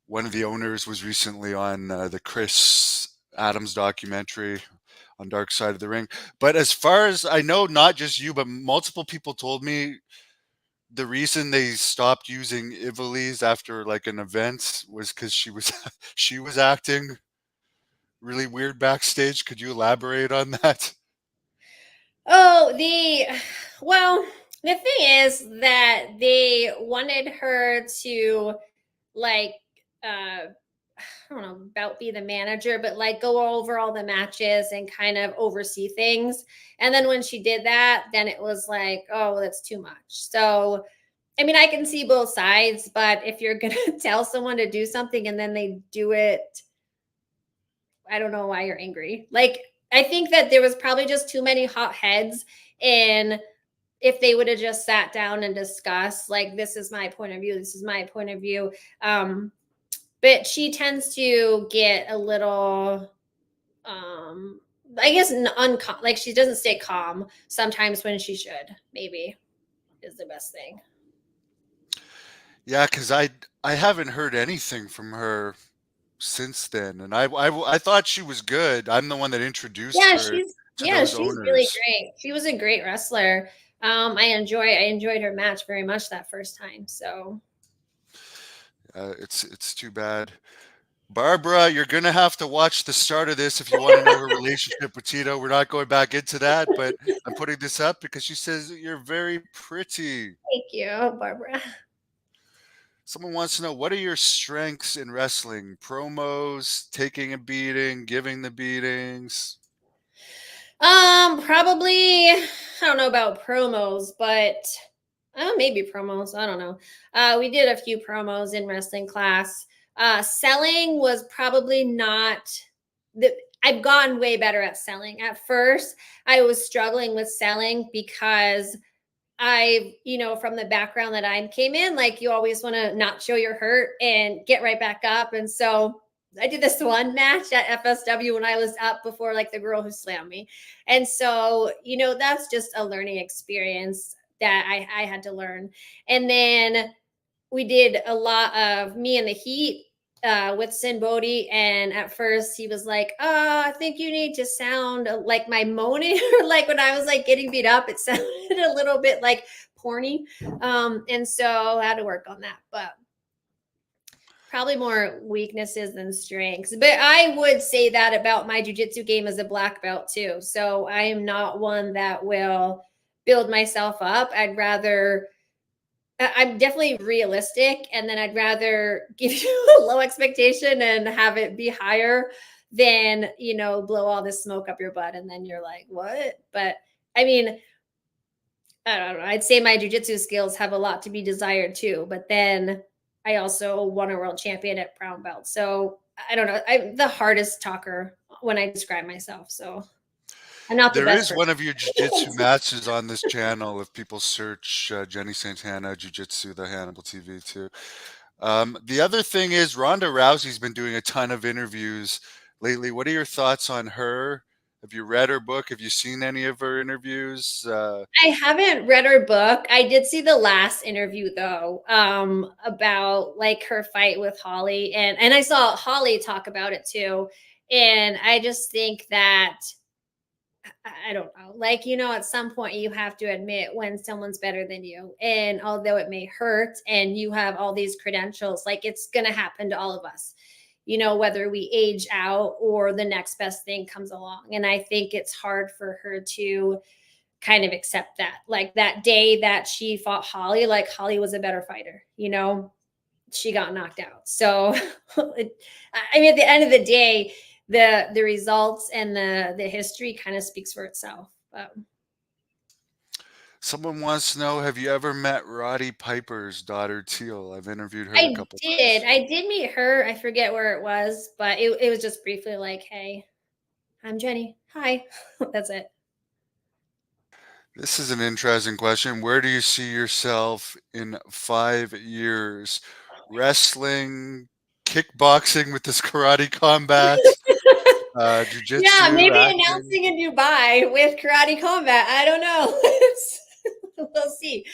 One of the owners was recently on the Chris Adams documentary on Dark Side of the Ring. But as far as I know, not just you, but multiple people told me the reason they stopped using Ivalice after like an event was because she was acting really weird backstage. Could you elaborate on that? oh, well, the thing is that they wanted her to like I don't know about be the manager, but like go over all the matches and kind of oversee things. And then when she did that, then it was like, oh, that's too much. So I mean, I can see both sides, but if you're going to tell someone to do something and then they do it, I don't know why you're angry. Like, I think that there was probably just too many hot heads. And if they would have just sat down and discussed, like, this is my point of view, this is my point of view. But she tends to get a little, I guess, like she doesn't stay calm sometimes when she should, maybe is the best thing. Yeah, because I haven't heard anything from her since then, and I thought she was good. I'm the one that introduced Yeah, her to yeah, those she's really owners. great. She was a great wrestler. I enjoyed her match very much that first time. So It's too bad. Barbara, you're gonna have to watch the start of this if you want to know her relationship with Tito. We're not going back into that, but I'm putting this up because she says you're very pretty. thank you, Barbara. Someone wants to know, what are your strengths in wrestling? Promos, taking a beating, giving the beatings. Probably I don't know about promos, but maybe promos. I don't know. We did a few promos in wrestling class. Selling was probably not the. I've gotten way better at selling. At first, I was struggling with selling because from the background that I came in, like you always want to not show your hurt and get right back up. And so I did this one match at FSW when I was up before like the girl who slammed me. And so, that's just a learning experience that I had to learn. And then we did a lot of Me and the Heat with Sinn Bodhi. And at first he was like, I think you need to sound like my moaning, or like when I was like getting beat up, it sounded a little bit like porny. And so I had to work on that. But probably more weaknesses than strengths. But I would say that about my jiu-jitsu game as a black belt too. So I am not one that will build myself up. I'm definitely realistic, and then I'd rather give you a low expectation and have it be higher than, blow all this smoke up your butt and then you're like, what? But I mean, I don't know. I'd say my jiu-jitsu skills have a lot to be desired too, but then I also won a world champion at brown belt. So I don't know. I'm the hardest talker when I describe myself. So I'm not the There best is one person. of your jiu-jitsu matches on this channel. If people search Jenni Santana Jiu-Jitsu, the Hannibal TV too. The other thing is Ronda Rousey's been doing a ton of interviews lately. What are your thoughts on her? Have you read her book? Have you seen any of her interviews? I haven't read her book. I did see the last interview though, about like her fight with Holly, and I saw Holly talk about it too. And I just think that I don't know, like, at some point you have to admit when someone's better than you. And although it may hurt and you have all these credentials, like it's going to happen to all of us, whether we age out or the next best thing comes along. And I think it's hard for her to kind of accept that. Like that day that she fought Holly, like Holly was a better fighter, she got knocked out. So I mean, at the end of the day, the results and the history kind of speaks for itself. Someone wants to know, have you ever met Roddy Piper's daughter, Teal? I've interviewed her a I couple did. times. I did meet her. I forget where it was, but it was just briefly like, hey, I'm Jenny. Hi. That's it. This is an interesting question. Where do you see yourself in 5 years? Wrestling, kickboxing with this karate combat, Yeah, jiu-jitsu, maybe acting? announcing in Dubai with karate combat. I don't know. We'll see.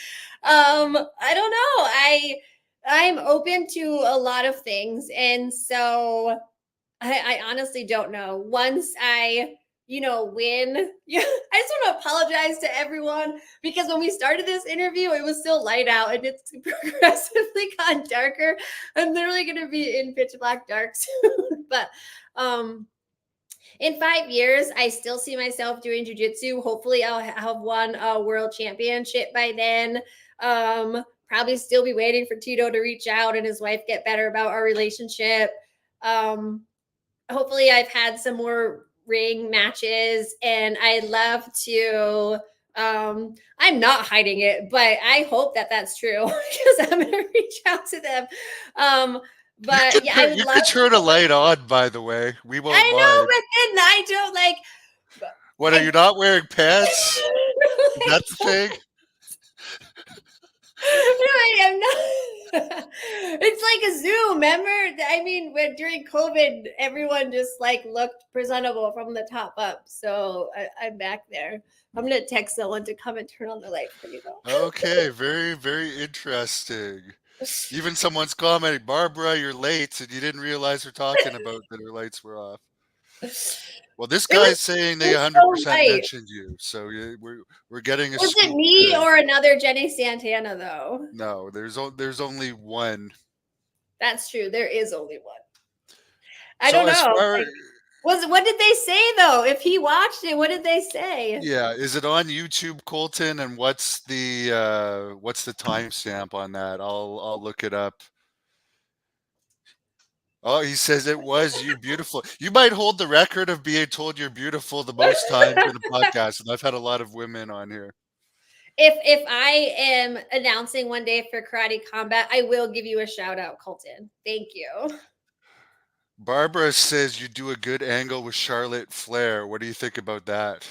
I don't know. I'm open to a lot of things, and so I honestly don't know. Once I win, yeah, I just want to apologize to everyone because when we started this interview, it was still light out and it's progressively gotten darker. I'm literally going to be in pitch black dark soon, but in 5 years, I still see myself doing jujitsu. Hopefully, I'll have won a world championship by then. Probably still be waiting for Tito to reach out and his wife get better about our relationship. Hopefully, I've had some more ring matches, and I'd love to. I'm not hiding it, but I hope that that's true because I'm going to reach out to them. But yeah, I would You love could turn a light on, by the way. We won't I know, mind. but then I don't like. What, are you I, not wearing pants? Is I that the thing? I am not. It's like a Zoom. Remember? I mean, when during COVID, everyone just like looked presentable from the top up. So I'm back there. I'm gonna text someone to come and turn on the light for me though. Okay, very, very interesting. Even someone's commenting, Barbara, you're late, and you didn't realize we're talking about that her lights were off. Well, this It was guy's saying they so 100% light. mentioned you, so we're getting a Was it scoop me today. or another Jenny Santana though? No, there's only one. That's true. There is only one. I So don't as know. far, Like, what did they say though? If he watched it, what did they say? yeah, is it on YouTube, Colton? And what's the timestamp on that? I'll look it up. Oh, he says it was you, beautiful. You might hold the record of being told you're beautiful the most times in a podcast, and I've had a lot of women on here. If I am announcing one day for karate combat, I will give you a shout out, Colton. Thank you. Barbara says you do a good angle with Charlotte Flair. What do you think about that?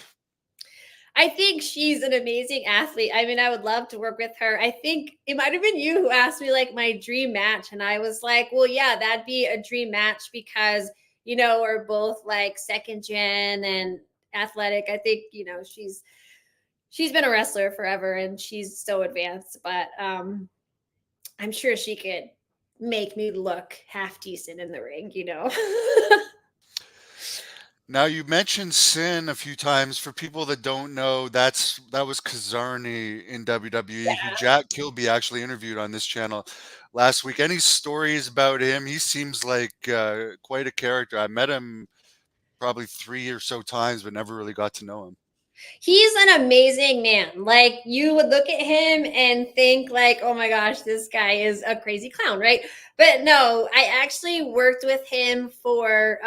I think she's an amazing athlete. I mean, I would love to work with her. I think it might have been you who asked me like my dream match. And I was like, well, yeah, that'd be a dream match because, you know, we're both like second gen and athletic. I think, you know, she's been a wrestler forever and she's so advanced, but I'm sure she could make me look half decent in the ring, you know. Now you mentioned Sin a few times. For people that don't know, that was Kazarni in WWE, who Jack Kilby actually interviewed on this channel last week. Any stories about him? He seems like quite a character. I met him probably 3 or so times, but never really got to know him. He's an amazing man. Like you would look at him and think like, oh my gosh, this guy is a crazy clown, right? But no, I actually worked with him for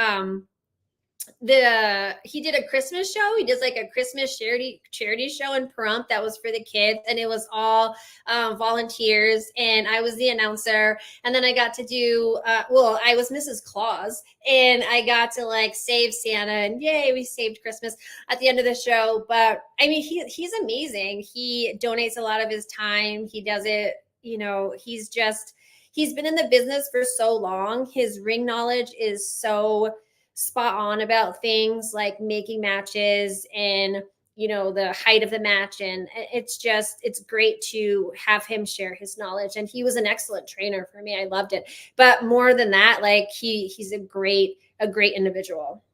he did a Christmas show. He does like a Christmas charity show in Pahrump that was for the kids, and it was all volunteers, and I was the announcer. And then I got to do I was Mrs. Claus, and I got to like save Santa, and yay, we saved Christmas at the end of the show. But I mean, he's amazing. He donates a lot of his time. He does it, you know, he's been in the business for so long. His ring knowledge is so spot on about things like making matches and, you know, the height of the match. And it's great to have him share his knowledge. And he was an excellent trainer for me. I loved it. But more than that, like he's a great individual.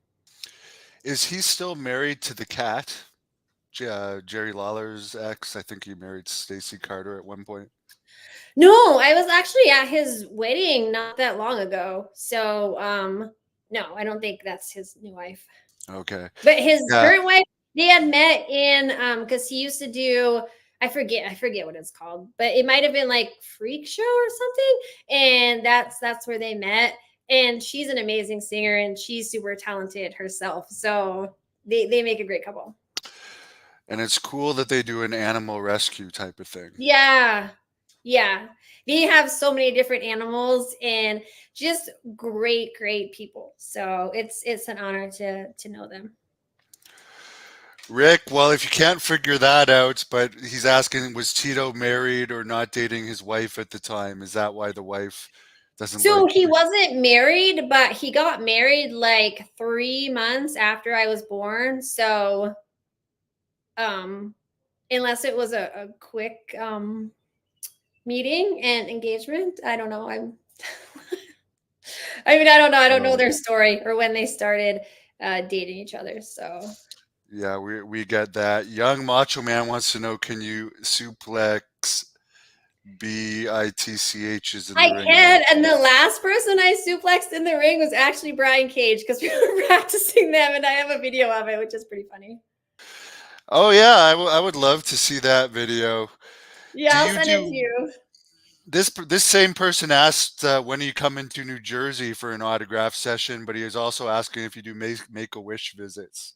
Is he still married to the cat? Jerry Lawler's ex? I think he married Stacy Carter at one point. No, I was actually at his wedding not that long ago. So, no, I don't think that's his new wife. Okay. But his current wife, they had met in because he used to do, I forget what it's called, but it might have been like Freak Show or something. And that's where they met. And she's an amazing singer and she's super talented herself. So they make a great couple. And it's cool that they do an animal rescue type of thing. Yeah. Yeah. They have so many different animals and just great people. So it's an honor to know them. Rick, well, if you can't figure that out, but he's asking, was Tito married or not dating his wife at the time? Is that why the wife doesn't So like he him? wasn't married, but he got married like 3 months after I was born. So unless it was a quick meeting and engagement, I don't know. I mean, I don't know. I don't know their story or when they started dating each other. So yeah, we get that. Young Macho Man wants to know, can you suplex BITCHs in the ring? I can. And the last person I suplexed in the ring was actually Brian Cage because we were practicing them, and I have a video of it, which is pretty funny. Oh yeah, I would love to see that video. Yeah, I'll send it to you. This same person asked when are you coming to New Jersey for an autograph session, but he was also asking if you do Make-A-Wish visits.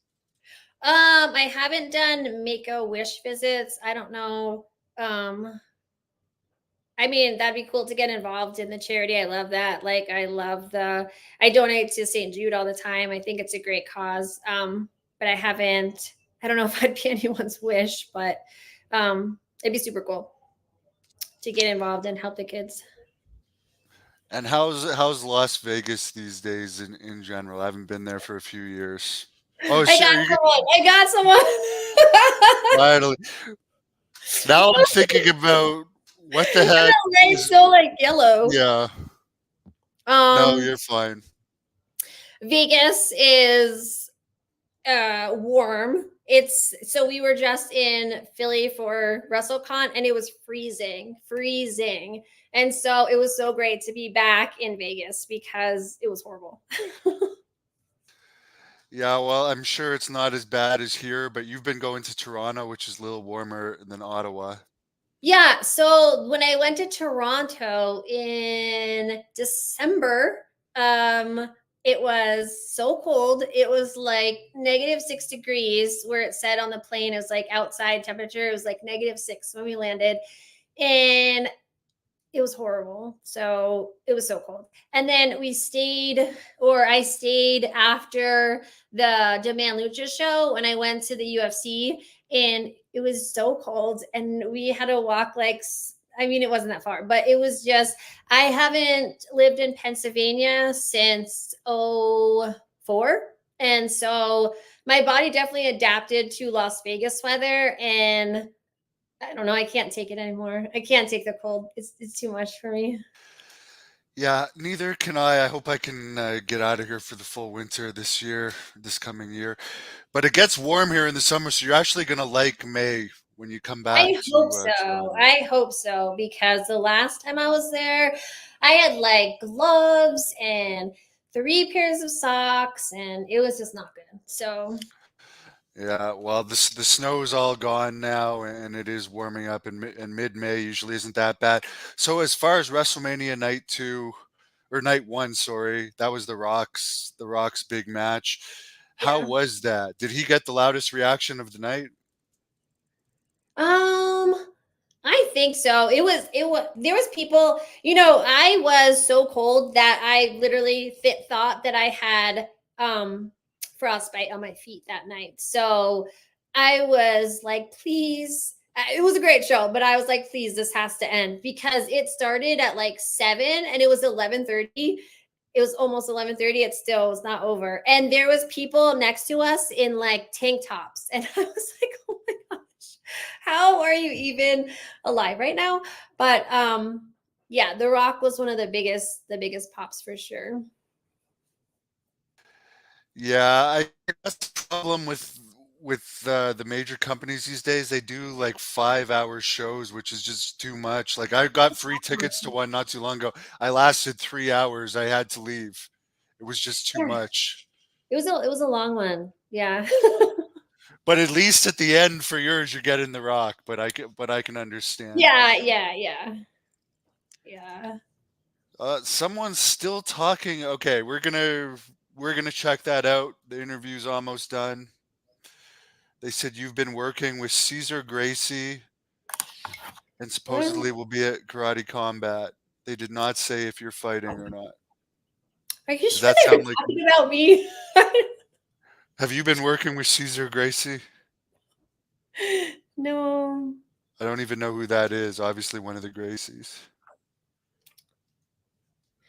I haven't done Make-A-Wish visits. I don't know. I mean, that'd be cool to get involved in the charity. I love that. Like, I donate to St. Jude all the time. I think it's a great cause. But I don't know if I'd be anyone's wish, but it'd be super cool to get involved and help the kids. And how's Las Vegas these days in general? I haven't been there for a few years. Oh, I got someone. Finally. Now I'm thinking about what the heck. It's so like yellow. Yeah. No, you're fine. Vegas is warm. So we were just in Philly for WrestleCon and it was freezing. And so it was so great to be back in Vegas because it was horrible. Yeah, well, I'm sure it's not as bad as here, but you've been going to Toronto, which is a little warmer than Ottawa. Yeah, so when I went to Toronto in December, it was so cold. It was like -6 degrees where it said on the plane, it was like outside temperature. It was like -6 when we landed. And it was horrible. So it was so cold. And then I stayed after the Demand Lucha show when I went to the UFC. and it was so cold, and we had to walk like, I mean, it wasn't that far, but it was just, I haven't lived in Pennsylvania since '04. And so my body definitely adapted to Las Vegas weather, and I don't know, I can't take it anymore. I can't take the cold. It's too much for me. Yeah, neither can I. I hope I can get out of here for the full winter this year, this coming year. But it gets warm here in the summer, so you're actually going to like May when you come back I hope to so. Toronto. I hope so, because the last time I was there, I had like gloves and 3 pairs of socks, and it was just not good. So, Yeah, well, the snow is all gone now, and it is warming up in mid-May. Usually isn't that bad. So as far as WrestleMania night two, or night one, sorry, that was the Rock's big match. How yeah. was that? Did he get the loudest reaction of the night? Um, I think so. It was there was people, you know, I was so cold that I literally thought that I had frostbite on my feet that night. So I was like, please. It was a great show, but I was like, please, this has to end, because it started at like 7 and it was 11:30. It was almost 11:30. It still was not over. And there was people next to us in like tank tops. And I was like, oh my gosh, how are you even alive right now? But yeah, The Rock was one of the biggest pops for sure. Yeah, I that's the problem with the major companies these days. They do like 5 hour shows, which is just too much. Like I got free tickets to one not too long ago. I lasted 3 hours. I had to leave. It was just too Yeah. much. It was a long one. Yeah. But at least at the end for yours, you're getting the rock. But I can understand. Yeah, yeah, yeah. Yeah. Someone's still talking. Okay, we're gonna check that out. The interview's almost done. They said you've been working with Caesar Gracie and Well, supposedly will be at Karate Combat. They did not say if you're fighting or not. are you Does sure that they were sound like? talking about me? Have you been working with Caesar Gracie? No. I don't even know who that is. Obviously, one of the Gracies.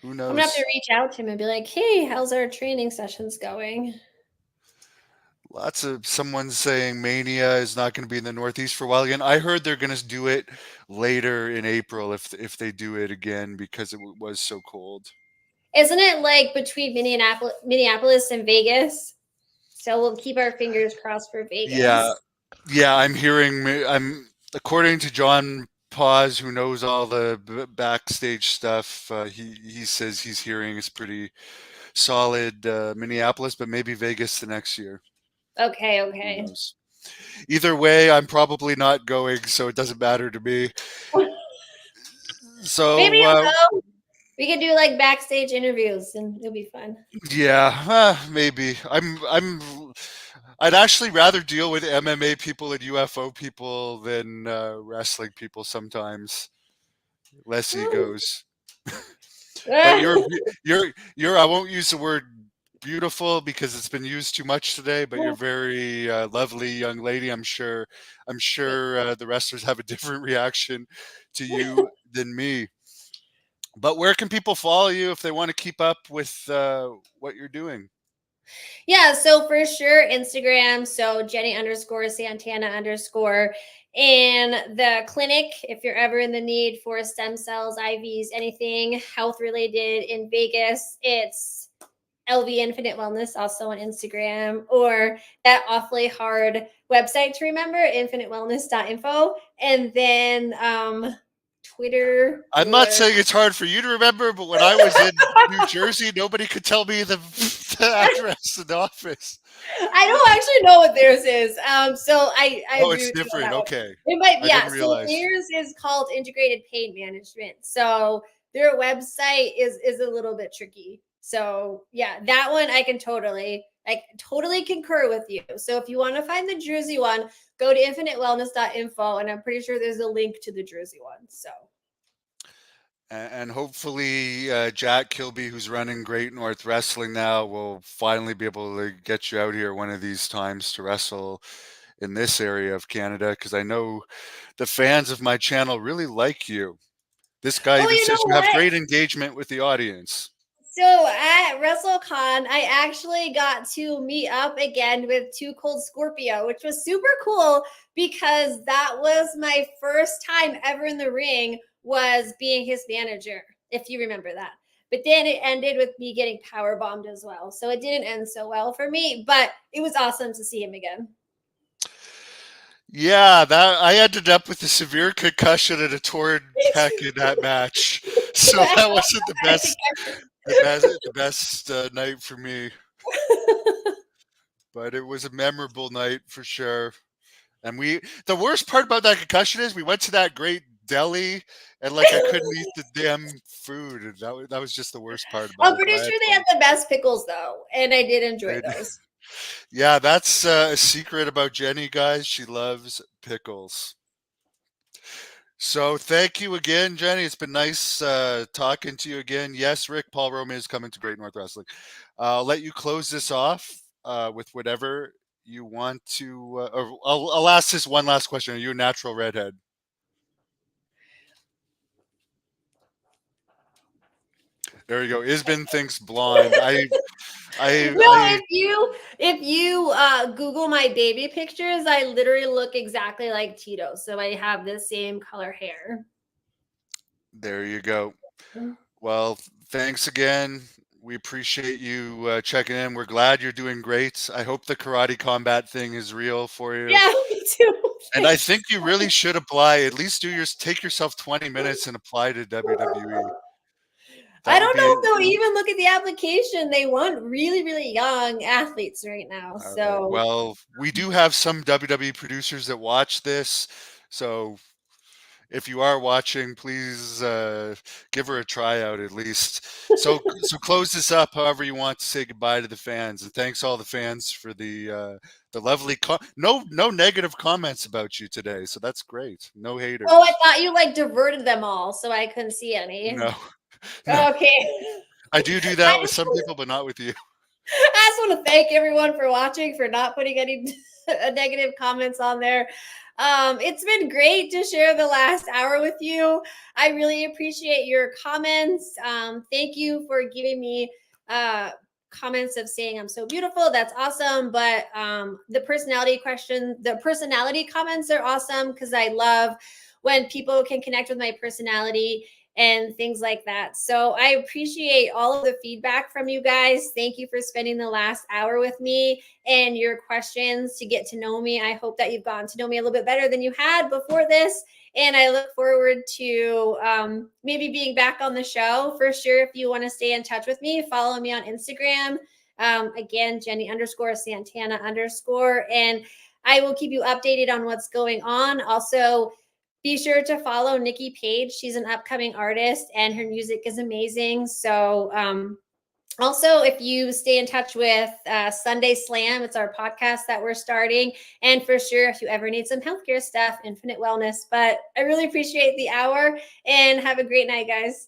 Who I'm gonna have to knows? reach out to him and be like, hey, how's our training sessions going? Lots of someone saying Mania is not going to be in the Northeast for a while again. I heard they're going to do it later in April if they do it again because it was so cold. Isn't it like between Minneapolis and Vegas? So we'll keep our fingers crossed for Yeah, Vegas. yeah. I'm according to John Paz, who knows all the backstage stuff. He says he's hearing it's pretty solid Minneapolis, but maybe Vegas the next year. Okay, Who okay. knows? Either way, I'm probably not going, so it doesn't matter to me. Maybe So you'll go. We can do like backstage interviews and it'll be fun. yeah, maybe. I'd actually rather deal with MMA people and UFO people than wrestling people sometimes. Less egos. But you're. I won't use the word beautiful because it's been used too much today. But you're very lovely young lady. I'm sure. The wrestlers have a different reaction to you than me. But where can people follow you if they want to keep up with what you're doing? Yeah, so for sure, Instagram. So Jenni underscore Santana underscore. And the clinic, if you're ever in the need for stem cells, IVs, anything health related in Vegas, it's LV Infinite Wellness, also on Instagram, or that awfully hard website to remember, infinitewellness.info. And then Twitter. I'm not saying it's hard for you to remember, but when I was in New Jersey, nobody could tell me the address of the office. I don't actually know what theirs is. So I Oh, agree it's with you on different. that one. Okay. It might, I yeah. didn't So realize. theirs is called Integrated Pain Management. So their website is a little bit tricky. So yeah, that one I can totally concur with you. So if you want to find the Jersey one, go to infinitewellness.info, and I'm pretty sure there's a link to the Jersey one. So And hopefully, Jack Kilby, who's running Great North Wrestling now, will finally be able to get you out here one of these times to wrestle in this area of Canada, because I know the fans of my channel really like you. This guy even you says know you have what? great engagement with the audience. So at WrestleCon, I actually got to meet up again with Too Cold Scorpio, which was super cool because that was my first time ever in the ring was being his manager, if you remember that. But then it ended with me getting power bombed as well. So it didn't end so well for me, but it was awesome to see him again. Yeah, that I ended up with a severe concussion and a torn pec in that match, so that wasn't the best night for me. But it was a memorable night for sure. And the worst part about that concussion is we went to that great deli and like I couldn't eat the damn food. And that was just the worst part about I'm it. pretty sure they had the best pickles though, and I did enjoy those. Yeah, that's a secret about Jenni, guys. She loves pickles. So thank you again, Jenni. It's been nice talking to you again. Yes, Rick, Paul Roman is coming to Great North Wrestling. I'll let you close this off with whatever you want to. Or I'll ask this one last question. Are you a natural redhead? There you go. Isbin thinks blonde. If you Google my baby pictures, I literally look exactly like Tito. So I have the same color hair. There you go. Well, thanks again. We appreciate you checking in. We're glad you're doing great. I hope the karate combat thing is real for you. Yeah, me too. And I think you really should apply. At least take yourself 20 minutes and apply to WWE. I don't know if they'll even look at the application. They want really, really young athletes right now. So right. Well, we do have some WWE producers that watch this. So if you are watching, please give her a tryout at least. So close this up however you want to say goodbye to the fans. And thanks all the fans for the lovely no negative comments about you today. So that's great. No haters. Oh, I thought you like diverted them all, so I couldn't see any. No. Okay. I do that with some people, but not with you. I just want to thank everyone for watching, for not putting any negative comments on there. It's been great to share the last hour with you. I really appreciate your comments. Thank you for giving me comments of saying I'm so beautiful. That's awesome. But the personality comments are awesome because I love when people can connect with my personality and things like that. So I appreciate all of the feedback from you guys. Thank you for spending the last hour with me and your questions to get to know me. I hope that you've gotten to know me a little bit better than you had before this. And I look forward to maybe being back on the show for sure. If you want to stay in touch with me, follow me on Instagram. Again, Jenni_Santana_. And I will keep you updated on what's going on. Also, be sure to follow Nikki Page. She's an upcoming artist and her music is amazing. So also, if you stay in touch with Sunday Slam, it's our podcast that we're starting. And for sure, if you ever need some healthcare stuff, Infinite Wellness. But I really appreciate the hour and have a great night, guys.